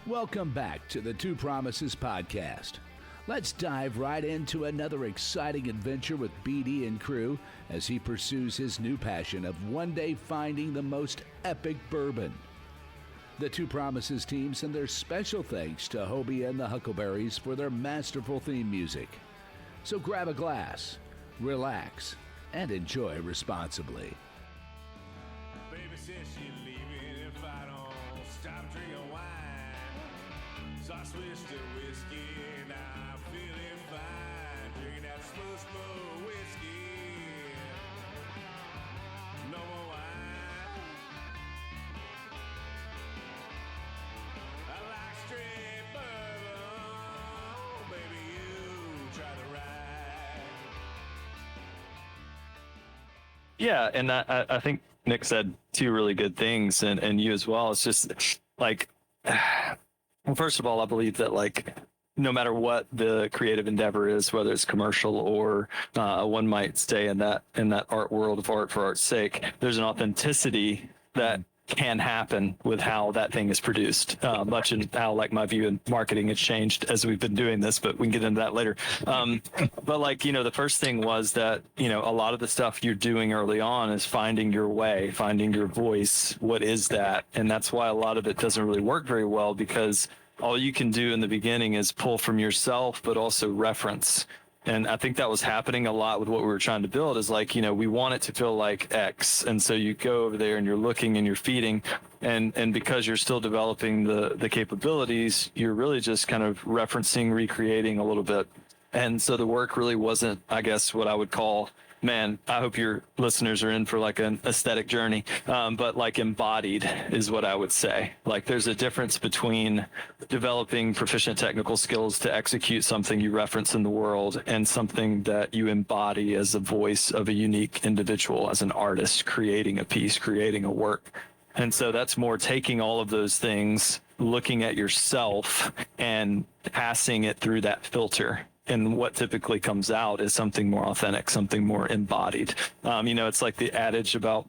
Welcome back to the Two Promises podcast. Let's dive right into another exciting adventure with BD and crew as he pursues his new passion of one day finding the most epic bourbon. The Two Promises team send their special thanks to Hobie and the Huckleberries for their masterful theme music. So grab a glass, relax, and enjoy responsibly. Baby says she's leaving if I don't stop drinking wine. So I switched to whiskey and I'm feeling fine. Drinking that smooth whiskey. No more wine. I like straight bourbon. Baby, you try the ride. Yeah, and I think Nick said two really good things, and you as well. It's just like, well, first of all, I believe that like no matter what the creative endeavor is, whether it's commercial or one might stay in that art world of art for art's sake, there's an authenticity that can happen with how that thing is produced. Much in how like my view in marketing has changed as we've been doing this, but we can get into that later. But like, you know, the first thing was that, you know, a lot of the stuff you're doing early on is finding your way, finding your voice. What is that? And that's why a lot of it doesn't really work very well, because all you can do in the beginning is pull from yourself, but also reference. And I think that was happening a lot with what we were trying to build is like, you know, we want it to feel like X. And so you go over there and you're looking and you're feeding. And because you're still developing the capabilities, you're really just kind of referencing, recreating a little bit. And so the work really wasn't, I guess, what I would call, man, I hope your listeners are in for like an aesthetic journey, but like embodied is what I would say. Like there's a difference between developing proficient technical skills to execute something you reference in the world and something that you embody as a voice of a unique individual, as an artist creating a piece, creating a work. And so that's more taking all of those things, looking at yourself and passing it through that filter. And what typically comes out is something more authentic, something more embodied. You know, it's like the adage about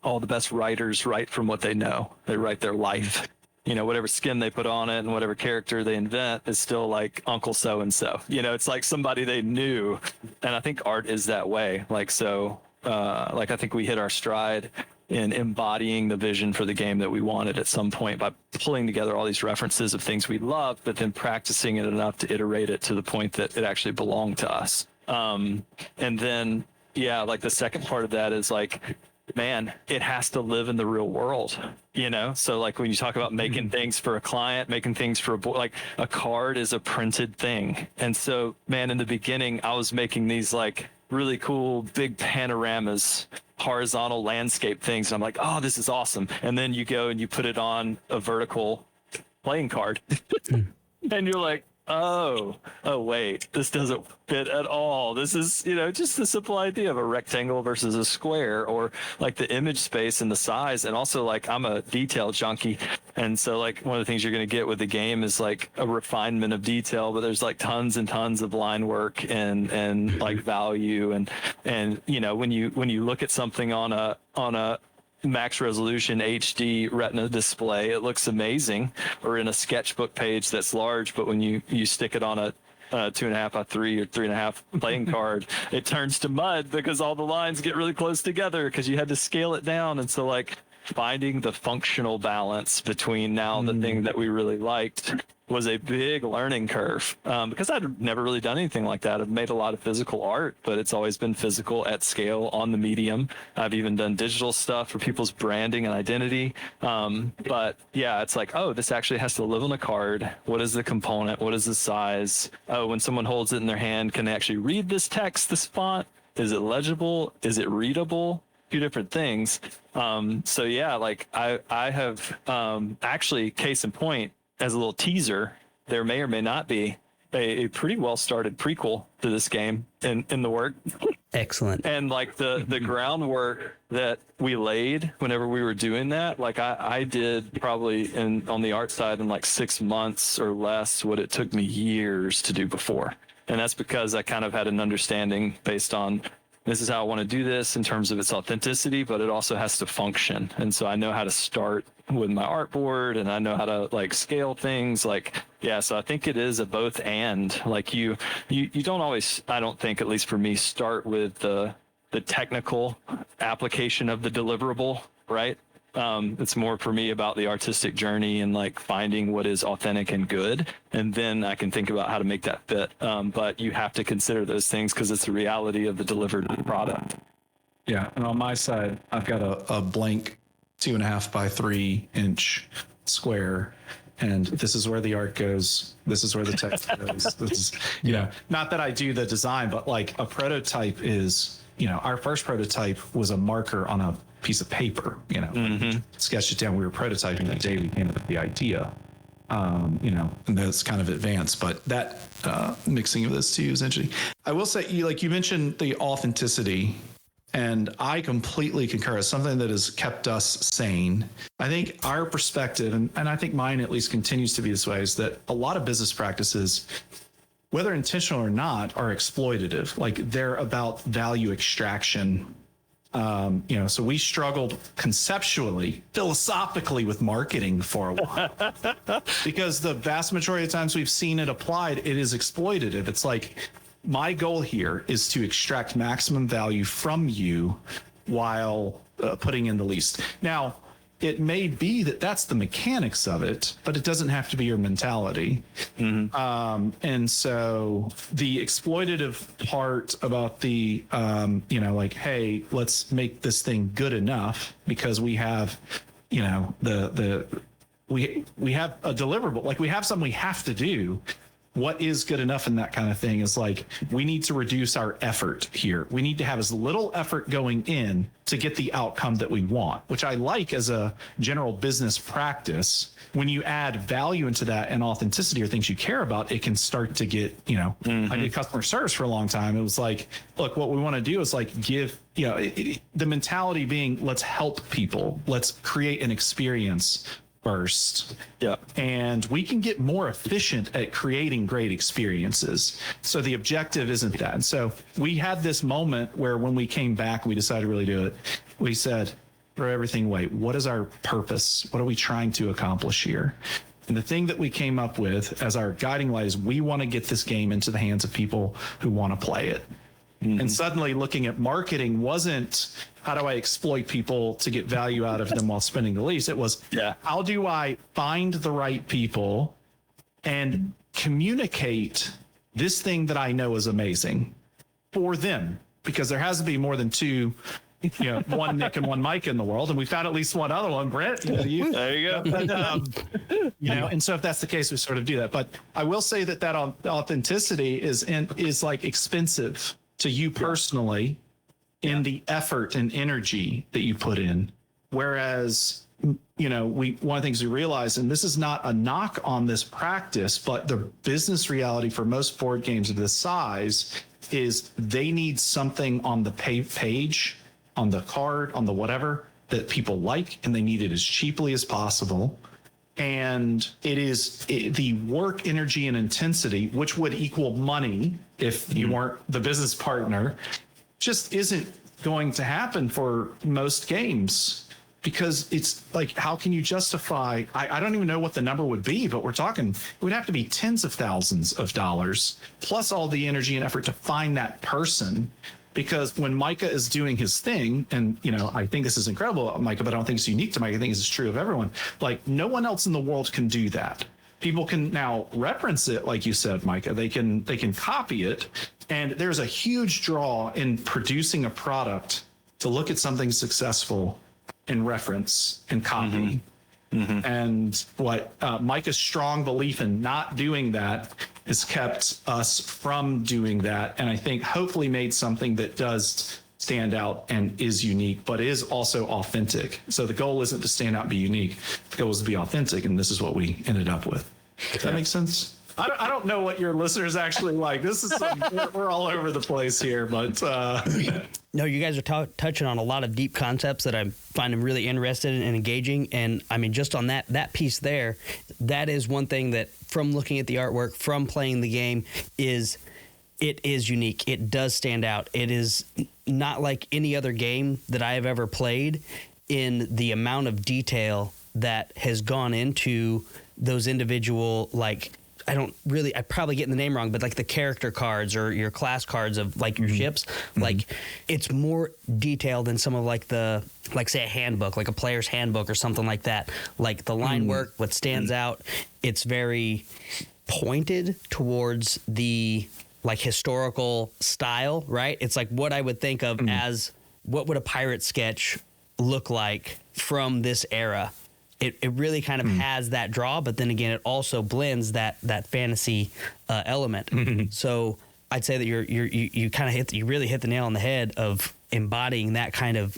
all the best writers write from what they know. They write their life. You know, whatever skin they put on it and whatever character they invent is still like Uncle So-and-so. You know, it's like somebody they knew. And I think art is that way. Like, so, like I think we hit our stride in embodying the vision for the game that we wanted at some point by pulling together all these references of things we loved, but then practicing it enough to iterate it to the point that it actually belonged to us. And then, yeah, like the second part of that is like, man, it has to live in the real world, you know? So like when you talk about making things for a client, making things for a boy, like a card is a printed thing. And so, man, in the beginning, I was making these like really cool big panoramas, horizontal landscape things. And I'm like, oh, this is awesome. And then you go and you put it on a vertical playing card and you're like, oh, wait, this doesn't fit at all. This is, you know, just the simple idea of a rectangle versus a square, or like the image space and the size. And also like I'm a detail junkie. And so like one of the things you're going to get with the game is like a refinement of detail, but there's like tons and tons of line work and like value. And, you know, when you look at something on a max resolution HD retina display, it looks amazing, or in a sketchbook page that's large, but when you stick it on a 2.5 by 3 or 3.5 playing card, it turns to mud because all the lines get really close together because you had to scale it down. And so like finding the functional balance between now the thing that we really liked was a big learning curve, because I'd never really done anything like that. I've made a lot of physical art, but it's always been physical at scale on the medium. I've even done digital stuff for people's branding and identity. But yeah, it's like, oh, this actually has to live on a card. What is the component? What is the size? Oh, when someone holds it in their hand, can they actually read this text, this font? Is it legible? Is it readable? Two different things. So yeah, like I have actually, case in point, as a little teaser, there may or may not be a pretty well started prequel to this game in the work. Excellent. And like the groundwork that we laid whenever we were doing that, like I did probably on the art side in like 6 months or less what it took me years to do before. And that's because I kind of had an understanding based on, this is how I want to do this in terms of its authenticity, but it also has to function. And so I know how to start with my artboard, and I know how to like scale things. Like, yeah, so I think it is a both and. Like you don't always, I don't think, at least for me, start with the technical application of the deliverable, right? It's more for me about the artistic journey and like finding what is authentic and good, and then I can think about how to make that fit. But you have to consider those things because it's the reality of the delivered product. Yeah, and on my side, I've got a blank 2.5 by 3 inch square, and this is where the art goes. This is where the text goes. This is, not that I do the design, but like a prototype is, our first prototype was a marker on a piece of paper. Sketched it down. We were prototyping the day we came up with the idea. And that's kind of advanced, but that mixing of those two is interesting. I will say, you mentioned the authenticity. And I completely concur. It's something that has kept us sane. I think our perspective, and I think mine at least continues to be this way, is that a lot of business practices, whether intentional or not, are exploitative. Like they're about value extraction. So we struggled conceptually, philosophically with marketing for a while because the vast majority of times we've seen it applied, it is exploitative. It's like, my goal here is to extract maximum value from you while putting in the least. Now, it may be that that's the mechanics of it, but it doesn't have to be your mentality. And so the exploitative part about the, hey, let's make this thing good enough because we have, we have a deliverable, like we have something we have to do. What is good enough in that kind of thing is like, we need to reduce our effort here. We need to have as little effort going in to get the outcome that we want, which I like as a general business practice. When you add value into that and authenticity or things you care about, it can start to get, I did customer service for a long time. It was like, look, what we want to do is like give, the mentality being, let's help people. Let's create an experience first. Yeah. And we can get more efficient at creating great experiences. So the objective isn't that. And so we had this moment where when we came back, we decided to really do it. We said, throw everything away. What is our purpose? What are we trying to accomplish here? And the thing that we came up with as our guiding light is we want to get this game into the hands of people who want to play it. And suddenly looking at marketing wasn't, how do I exploit people to get value out of them while spending the least? It was, how do I find the right people and communicate this thing that I know is amazing for them? Because there has to be more than two, one Nick and one Micah in the world. And we found at least one other one, Brent. There you go. And so if that's the case, we sort of do that. But I will say that authenticity is like expensive to you personally in the effort and energy that you put in. Whereas, one of the things we realize, and this is not a knock on this practice, but the business reality for most board games of this size is they need something on the page, on the card, on the whatever that people like, and they need it as cheaply as possible. And it is the work, energy, and intensity, which would equal money if you weren't the business partner, just isn't going to happen for most games. Because it's like, how can you justify, I don't even know what the number would be, but we're talking, it would have to be tens of thousands of dollars, plus all the energy and effort to find that person. Because when Micah is doing his thing, and, I think this is incredible about Micah, but I don't think it's unique to Micah. I think it's true of everyone. Like, no one else in the world can do that. People can now reference it, like you said, Micah. They can copy it. And there's a huge draw in producing a product to look at something successful and reference and copy. And what Micah's strong belief in not doing that has kept us from doing that. And I think hopefully made something that does stand out and is unique, but is also authentic. So the goal isn't to stand out and be unique. The goal is to be authentic. And this is what we ended up with. Does that make sense? I don't know what your listeners actually like. This is we're all over the place here, but no, you guys are touching on a lot of deep concepts that I find them really interested in and engaging. And I mean, just on that piece there, that is one thing that from looking at the artwork, from playing the game, it is unique. It does stand out. It is not like any other game that I have ever played in the amount of detail that has gone into those individual, like, I probably getting the name wrong, but like the character cards or your class cards of like your ships, like it's more detailed than some of like the, like say a handbook, like a player's handbook or something like that. Like the line work, what stands out, it's very pointed towards the like historical style, right? It's like what I would think of as what would a pirate sketch look like from this era. It really kind of has that draw, but then again, it also blends that fantasy element. So I'd say that you kind of you really hit the nail on the head of embodying that kind of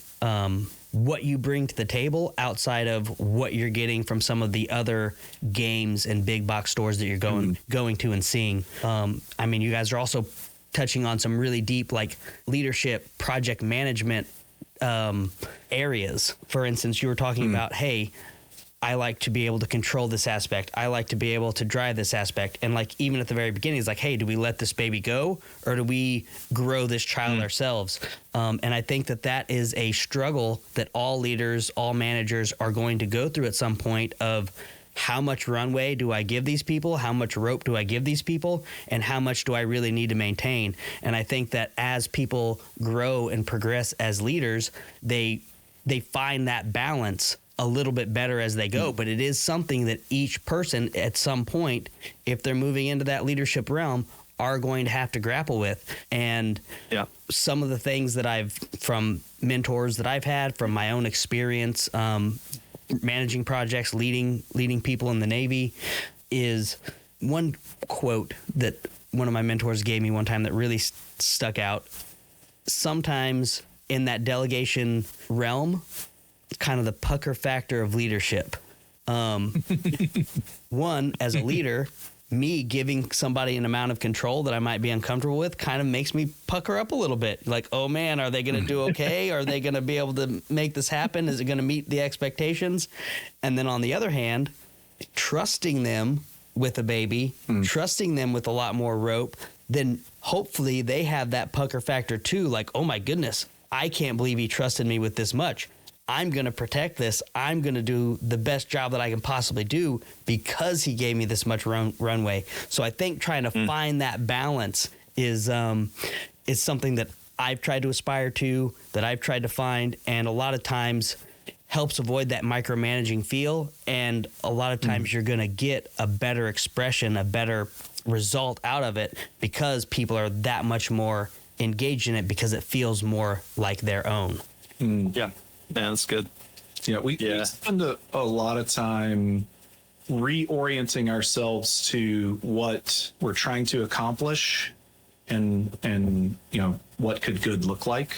what you bring to the table outside of what you're getting from some of the other games and big box stores that you're going to and seeing. I mean, you guys are also touching on some really deep like leadership, project management areas. For instance, you were talking about, hey, I like to be able to control this aspect. I like to be able to drive this aspect. And like, even at the very beginning, it's like, hey, do we let this baby go or do we grow this child ourselves? And I think that is a struggle that all leaders, all managers are going to go through at some point of how much runway do I give these people? How much rope do I give these people? And how much do I really need to maintain? And I think that as people grow and progress as leaders, they find that balance a little bit better as they go, but it is something that each person at some point, if they're moving into that leadership realm, are going to have to grapple with. And some of the things that from mentors that I've had, from my own experience, managing projects, leading people in the Navy, is one quote that one of my mentors gave me one time that really stuck out. Sometimes in that delegation realm, kind of the pucker factor of leadership. One, as a leader, me giving somebody an amount of control that I might be uncomfortable with kind of makes me pucker up a little bit. Like, oh man, are they going to do okay? Are they going to be able to make this happen? Is it going to meet the expectations? And then on the other hand, trusting them with a baby, trusting them with a lot more rope, then hopefully they have that pucker factor too. Like, oh my goodness, I can't believe he trusted me with this much. I'm going to protect this. I'm going to do the best job that I can possibly do because he gave me this much runway. So I think trying to find that balance is something that I've tried to aspire to, that I've tried to find, and a lot of times helps avoid that micromanaging feel. And a lot of times you're going to get a better expression, a better result out of it because people are that much more engaged in it because it feels more like their own. Yeah. Yeah, that's good. Yeah, we spend a lot of time reorienting ourselves to what we're trying to accomplish and you know, what could good look like.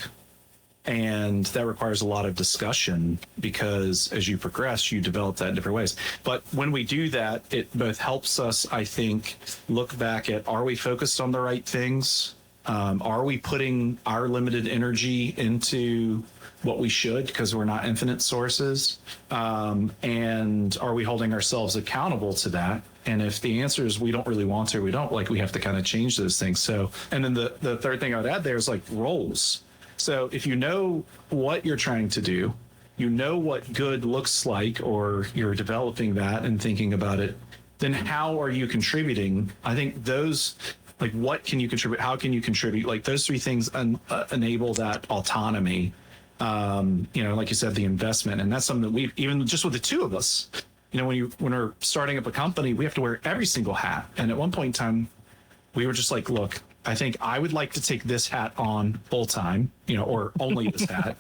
And that requires a lot of discussion because as you progress, you develop that in different ways. But when we do that, it both helps us, I think, look back at, are we focused on the right things? Are we putting our limited energy into what we should because we're not infinite sources? And are we holding ourselves accountable to that? And if the answer is we don't really want to, or we don't, like, we have to kind of change those things. So, and then the third thing I would add there is like roles. So if you know what you're trying to do, you know what good looks like, or you're developing that and thinking about it, then how are you contributing? I think those, like, what can you contribute? How can you contribute? Like, those three things enable that autonomy. You know, like you said, the investment, and that's something that we, even just with the two of us, you know, when we're starting up a company, we have to wear every single hat. And at one point in time, we were just like, look, I think I would like to take this hat on full time, you know, or only this hat,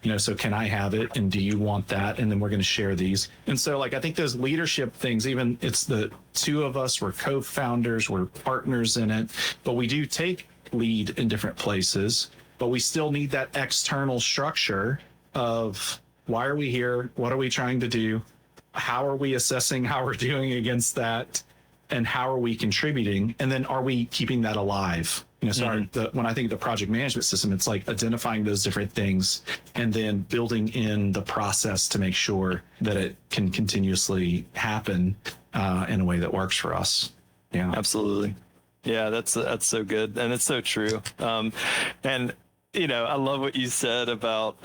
you know, so can I have it? And do you want that? And then we're going to share these. And so, like, I think those leadership things, even it's the two of us, we're co-founders, we're partners in it, but we do take lead in different places, but we still need that external structure of why are we here? What are we trying to do? How are we assessing how we're doing against that? And how are we contributing? And then are we keeping that alive? You know, so when I think of the project management system, it's like identifying those different things and then building in the process to make sure that it can continuously happen in a way that works for us. Yeah, absolutely. Yeah, that's so good, and it's so true. And you know, I love what you said about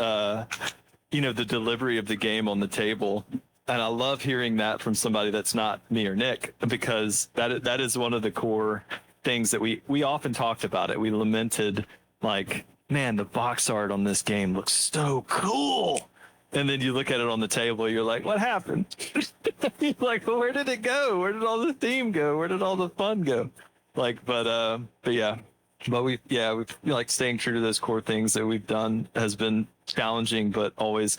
you know, the delivery of the game on the table. And I love hearing that from somebody that's not me or Nick, because that is one of the core things that we often talked about it. We lamented, like, man, the box art on this game looks so cool. And then you look at it on the table, you're like, what happened? You're like, well, where did it go? Where did all the theme go? Where did all the fun go? Like, but yeah. But we like staying true to those core things that we've done has been challenging, but always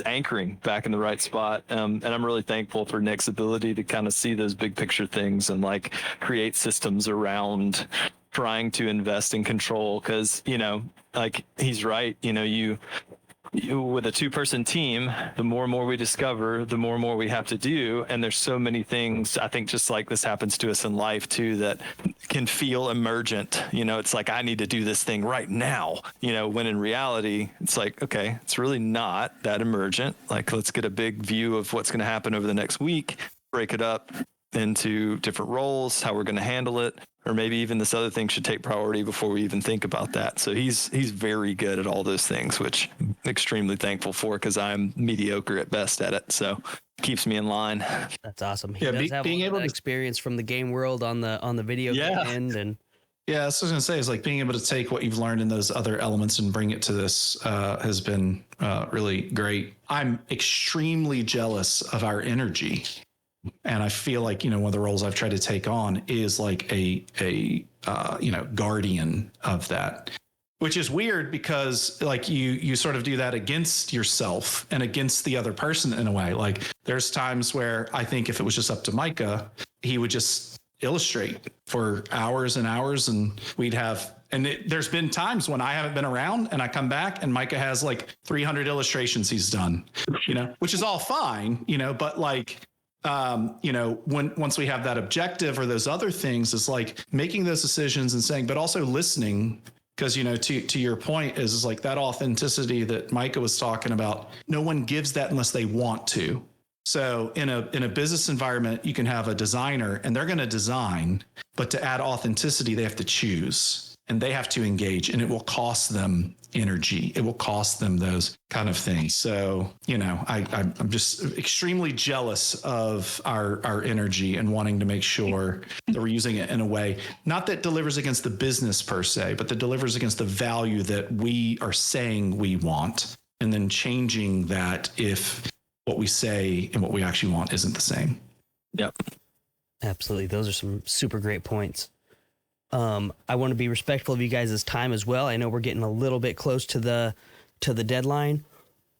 anchoring back in the right spot. And I'm really thankful for Nick's ability to kind of see those big picture things and like create systems around trying to invest in control. Cause, you know, like he's right, you know, you with a 2-person team, the more and more we discover, the more and more we have to do. And there's so many things, I think, just like this happens to us in life too, that can feel emergent. You know, it's like, I need to do this thing right now, you know, when in reality, it's like, okay, it's really not that emergent. Like, let's get a big view of what's going to happen over the next week, break it up into different roles, how we're going to handle it. Or maybe even this other thing should take priority before we even think about that. So he's very good at all those things, which I'm extremely thankful for, because I'm mediocre at best at it. So it keeps me in line. That's awesome. He does have being able to experience from the game world on the video game end. And yeah, that's what I was gonna say, is like being able to take what you've learned in those other elements and bring it to this has been really great. I'm extremely jealous of our energy. And I feel like, you know, one of the roles I've tried to take on is like a guardian of that, which is weird because like you sort of do that against yourself and against the other person in a way. Like there's times where I think if it was just up to Micah, he would just illustrate for hours and hours, and we'd have, there's been times when I haven't been around and I come back and Micah has like 300 illustrations he's done, you know, which is all fine, you know, but like, you know, once we have that objective or those other things, is like making those decisions and saying, but also listening, because, you know, to your point is like that authenticity that Micah was talking about. No one gives that unless they want to. So in a business environment, you can have a designer and they're going to design, but to add authenticity, they have to choose and they have to engage, and it will cost them energy. It will cost them those kind of things. So, you know, I'm just extremely jealous of our energy and wanting to make sure that we're using it in a way, not that delivers against the business per se, but that delivers against the value that we are saying we want, and then changing that if what we say and what we actually want isn't the same. Yep. Absolutely. Those are some super great points. I want to be respectful of you guys' time as well. I know we're getting a little bit close to the deadline,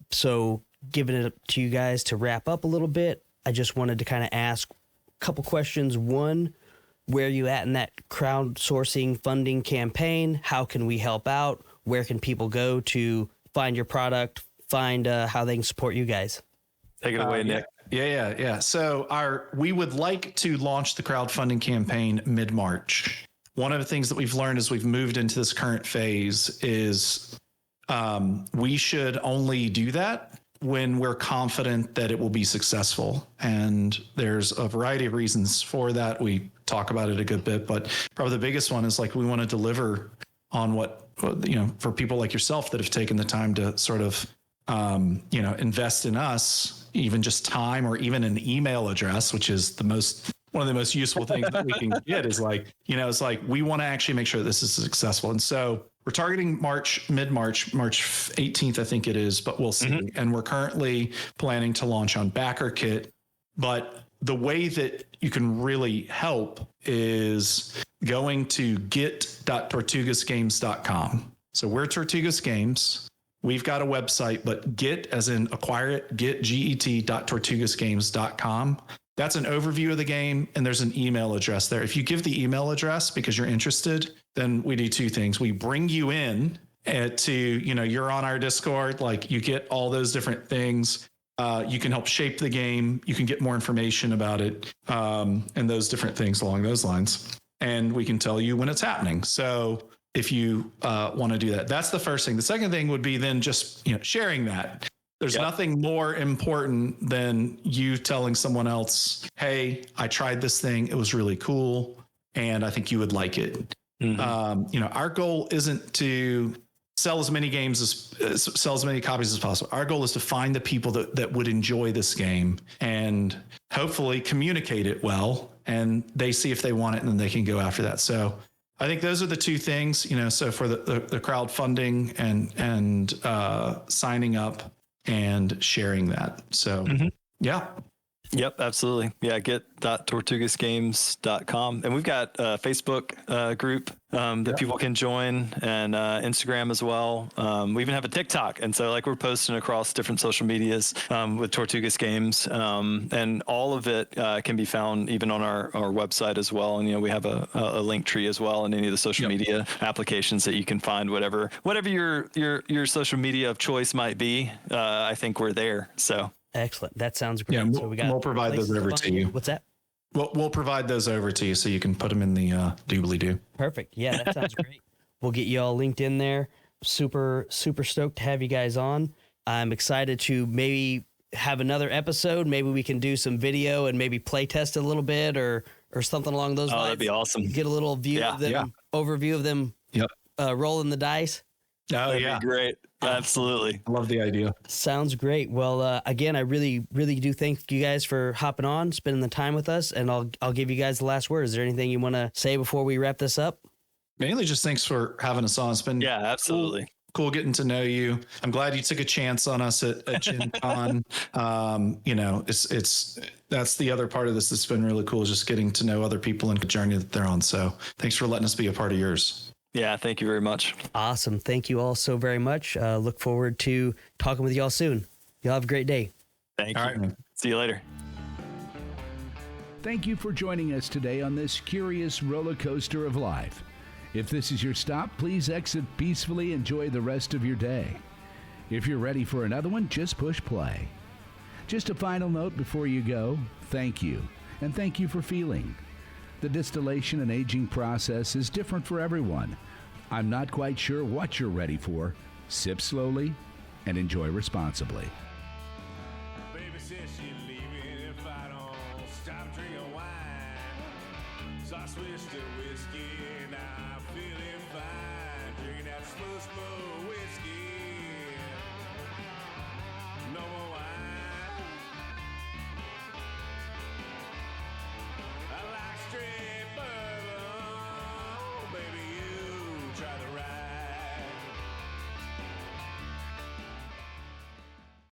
so giving it to you guys to wrap up a little bit. I just wanted to kind of ask a couple questions. One, where are you at in that crowdsourcing funding campaign? How can we help out? Where can people go to find your product, find how they can support you guys? Take it away, Nick. Yeah. So we would like to launch the crowdfunding campaign mid-March. One of the things that we've learned as we've moved into this current phase is we should only do that when we're confident that it will be successful. And there's a variety of reasons for that. We talk about it a good bit, but probably the biggest one is like we want to deliver on what, you know, for people like yourself that have taken the time to sort of, you know, invest in us, even just time or even an email address, which is one of the most useful things that we can get is like, you know, it's like, we want to actually make sure this is successful. And so we're targeting mid-March, March 18th, I think it is, but we'll see. Mm-hmm. And we're currently planning to launch on BackerKit. But the way that you can really help is going to get.tortugasgames.com. So we're Tortugas Games. We've got a website, but get as in acquire it, get.tortugasgames.com. That's an overview of the game, and there's an email address there. If you give the email address because you're interested, then we do two things. We bring you in to, you know, you're on our Discord, like you get all those different things. You can help shape the game. You can get more information about it, and those different things along those lines. And we can tell you when it's happening. So if you want to do that, that's the first thing. The second thing would be then just, you know, sharing that. There's nothing more important than you telling someone else, hey, I tried this thing. It was really cool, and I think you would like it. Mm-hmm. You know, our goal isn't to sell as many games sell as many copies as possible. Our goal is to find the people that would enjoy this game and hopefully communicate it well, and they see if they want it, and then they can go after that. So I think those are the two things, so for the crowdfunding and signing up and sharing that. So yeah. Yep, absolutely. Yeah, get.tortugasgames.com. And we've got a Facebook group that people can join, and Instagram as well. We even have a TikTok. And so we're posting across different social medias with Tortugas Games. And all of it can be found even on our website as well. And, we have a link tree as well in any of the social media applications that you can find whatever your social media of choice might be. I think we're there. So. Excellent. That sounds great. Yeah, so we'll provide those over to you. What's that? We'll provide those over to you so you can put them in the doobly-doo. Perfect. Yeah, that sounds great. We'll get you all linked in there. Super, super stoked to have you guys on. I'm excited to maybe have another episode. Maybe we can do some video and maybe play test a little bit or something along those lines. That'd be awesome. Get a little view of them, overview of them rolling the dice. Oh, That'd be great. Absolutely. I love the idea. Sounds great. Well, again, I really, really do thank you guys for hopping on, spending the time with us, and I'll give you guys the last word. Is there anything you want to say before we wrap this up? Mainly just thanks for having us on. It's been absolutely cool getting to know you. I'm glad you took a chance on us at Gen Con. It's that's the other part of this that's been really cool, is just getting to know other people and the journey that they're on. So thanks for letting us be a part of yours. Yeah, thank you very much. Awesome. Thank you all so very much. Look forward to talking with y'all soon. Y'all have a great day. Thank you. All right. See you later. Thank you for joining us today on this curious roller coaster of life. If this is your stop, please exit peacefully. Enjoy the rest of your day. If you're ready for another one, just push play. Just a final note before you go. Thank you. And thank you for feeling. The distillation and aging process is different for everyone. I'm not quite sure what you're ready for. Sip slowly and enjoy responsibly. Baby says she's leaving if I don't stop drinking wine. So I switched to whiskey.